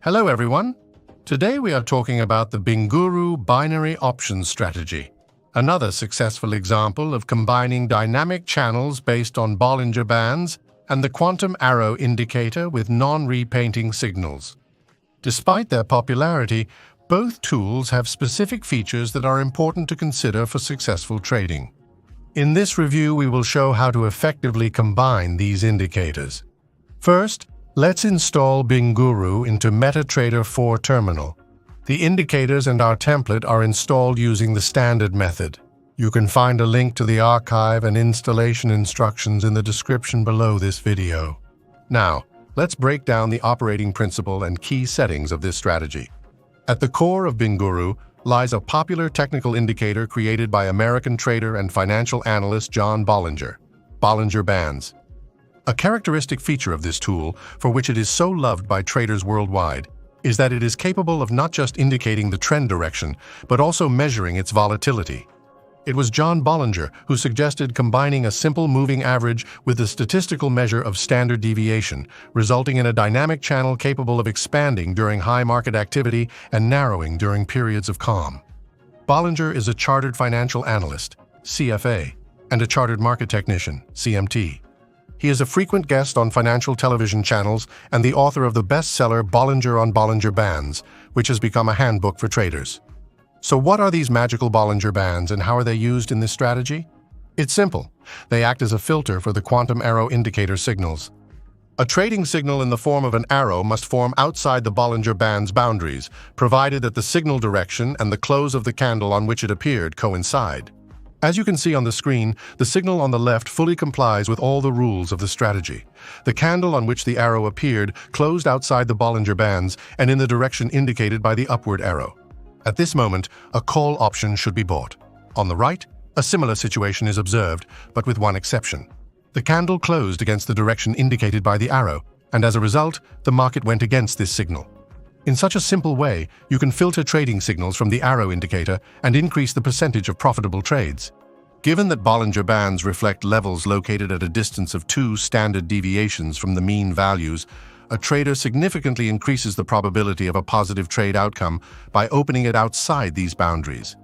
Hello everyone! Today we are talking about the Binguru binary options strategy, another successful example of combining dynamic channels based on Bollinger Bands and the quantum arrow indicator with non-repainting signals. Despite their popularity, both tools have specific features that are important to consider for successful trading. In this review, we will show how to effectively combine these indicators. First, let's install Binguru into MetaTrader 4 terminal. The indicators and our template are installed using the standard method. You can find a link to the archive and installation instructions in the description below this video. Now, let's break down the operating principle and key settings of this strategy. At the core of Binguru lies a popular technical indicator created by American trader and financial analyst John Bollinger, Bollinger Bands. A characteristic feature of this tool, for which it is so loved by traders worldwide, is that it is capable of not just indicating the trend direction, but also measuring its volatility. It was John Bollinger who suggested combining a simple moving average with the statistical measure of standard deviation, resulting in a dynamic channel capable of expanding during high market activity and narrowing during periods of calm. Bollinger is a chartered financial analyst, CFA, and a chartered market technician, CMT. He is a frequent guest on financial television channels and the author of the bestseller Bollinger on Bollinger Bands, which has become a handbook for traders. So what are these magical Bollinger Bands and how are they used in this strategy? It's simple. They act as a filter for the quantum arrow indicator signals. A trading signal in the form of an arrow must form outside the Bollinger Bands boundaries, provided that the signal direction and the close of the candle on which it appeared coincide. As you can see on the screen, the signal on the left fully complies with all the rules of the strategy. The candle on which the arrow appeared closed outside the Bollinger Bands and in the direction indicated by the upward arrow. At this moment, a call option should be bought. On the right, a similar situation is observed, but with one exception. The candle closed against the direction indicated by the arrow, and as a result, the market went against this signal. In such a simple way, you can filter trading signals from the arrow indicator and increase the percentage of profitable trades. Given that Bollinger Bands reflect levels located at a distance of 2 standard deviations from the mean values, a trader significantly increases the probability of a positive trade outcome by opening it outside these boundaries.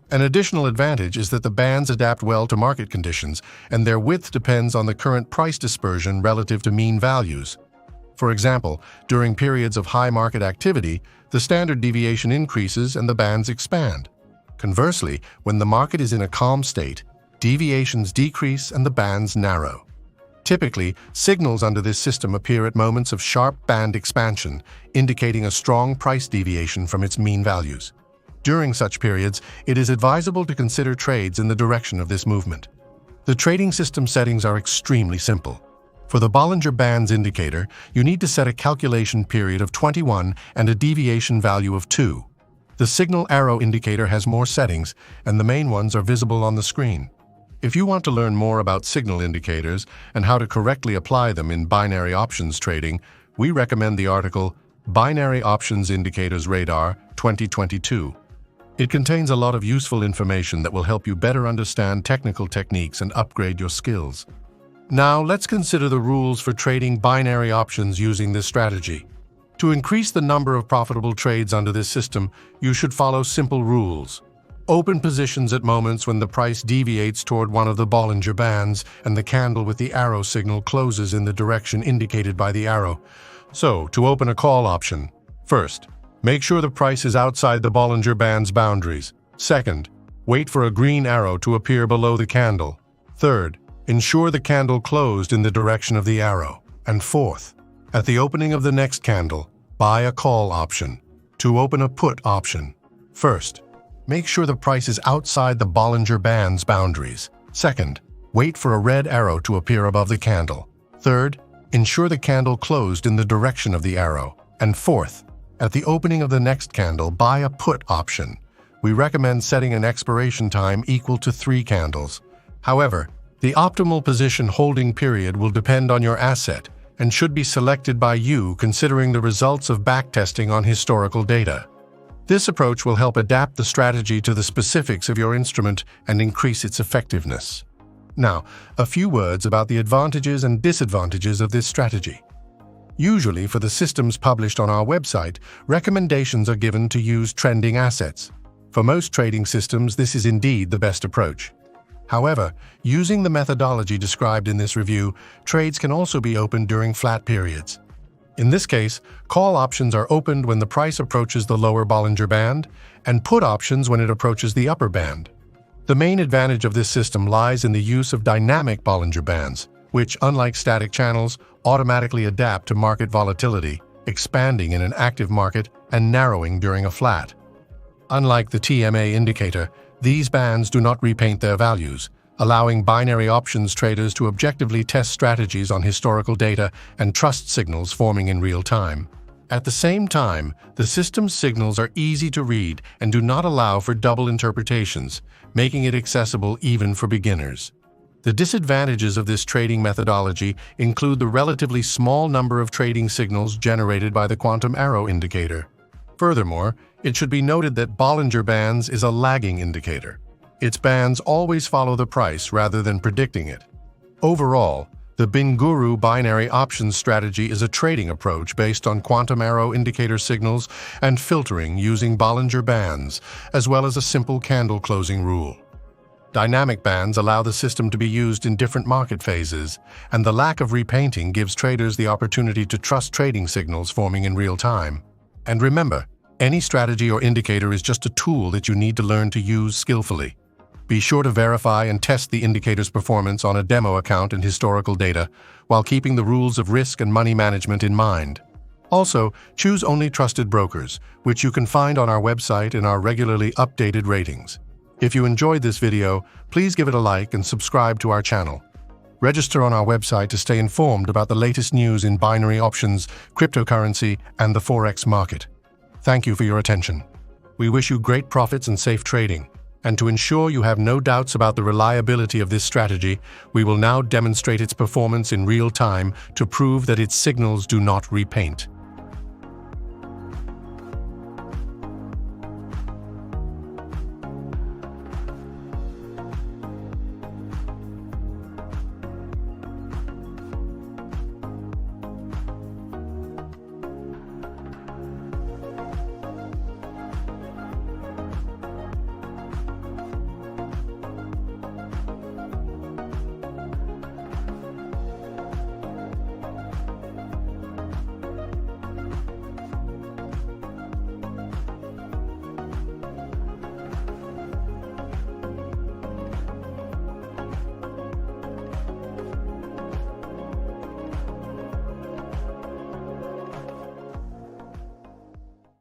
An additional advantage is that the bands adapt well to market conditions, and their width depends on the current price dispersion relative to mean values. For example, during periods of high market activity, the standard deviation increases and the bands expand. Conversely, when the market is in a calm state, deviations decrease and the bands narrow. Typically, signals under this system appear at moments of sharp band expansion, indicating a strong price deviation from its mean values. During such periods, it is advisable to consider trades in the direction of this movement. The trading system settings are extremely simple. For the Bollinger Bands indicator, you need to set a calculation period of 21 and a deviation value of 2. The signal arrow indicator has more settings, and the main ones are visible on the screen. If you want to learn more about signal indicators and how to correctly apply them in binary options trading, we recommend the article Binary Options Indicators Radar 2022. It contains a lot of useful information that will help you better understand technical techniques and upgrade your skills. Now, let's consider the rules for trading binary options using this strategy. To increase the number of profitable trades under this system, you should follow simple rules. Open positions at moments when the price deviates toward one of the Bollinger Bands and the candle with the arrow signal closes in the direction indicated by the arrow. So, to open a call option, first, make sure the price is outside the Bollinger Bands boundaries. Second, wait for a green arrow to appear below the candle. Third, ensure the candle closed in the direction of the arrow. And fourth, at the opening of the next candle, buy a call option. To open a put option, first, make sure the price is outside the Bollinger Bands boundaries. Second, wait for a red arrow to appear above the candle. Third, ensure the candle closed in the direction of the arrow. And fourth, at the opening of the next candle, buy a put option. We recommend setting an expiration time equal to 3 candles. However, the optimal position holding period will depend on your asset and should be selected by you considering the results of backtesting on historical data. This approach will help adapt the strategy to the specifics of your instrument and increase its effectiveness. Now, a few words about the advantages and disadvantages of this strategy. Usually, for the systems published on our website, recommendations are given to use trending assets. For most trading systems, this is indeed the best approach. However, using the methodology described in this review, trades can also be opened during flat periods. In this case, call options are opened when the price approaches the lower Bollinger Band, and put options when it approaches the upper band. The main advantage of this system lies in the use of dynamic Bollinger Bands, which, unlike static channels, automatically adapt to market volatility, expanding in an active market and narrowing during a flat. Unlike the TMA indicator, these bands do not repaint their values, allowing binary options traders to objectively test strategies on historical data and trust signals forming in real time. At the same time, the system's signals are easy to read and do not allow for double interpretations, making it accessible even for beginners. The disadvantages of this trading methodology include the relatively small number of trading signals generated by the quantum arrow indicator. Furthermore, it should be noted that Bollinger Bands is a lagging indicator. Its bands always follow the price rather than predicting it. Overall, the Binguru binary options strategy is a trading approach based on quantum arrow indicator signals and filtering using Bollinger Bands, as well as a simple candle closing rule. Dynamic bands allow the system to be used in different market phases, and the lack of repainting gives traders the opportunity to trust trading signals forming in real time. And remember, any strategy or indicator is just a tool that you need to learn to use skillfully. Be sure to verify and test the indicator's performance on a demo account and historical data, while keeping the rules of risk and money management in mind. Also, choose only trusted brokers, which you can find on our website in our regularly updated ratings. If you enjoyed this video, please give it a like and subscribe to our channel. Register on our website to stay informed about the latest news in binary options, cryptocurrency, and the Forex market. Thank you for your attention. We wish you great profits and safe trading. And to ensure you have no doubts about the reliability of this strategy, we will now demonstrate its performance in real time to prove that its signals do not repaint.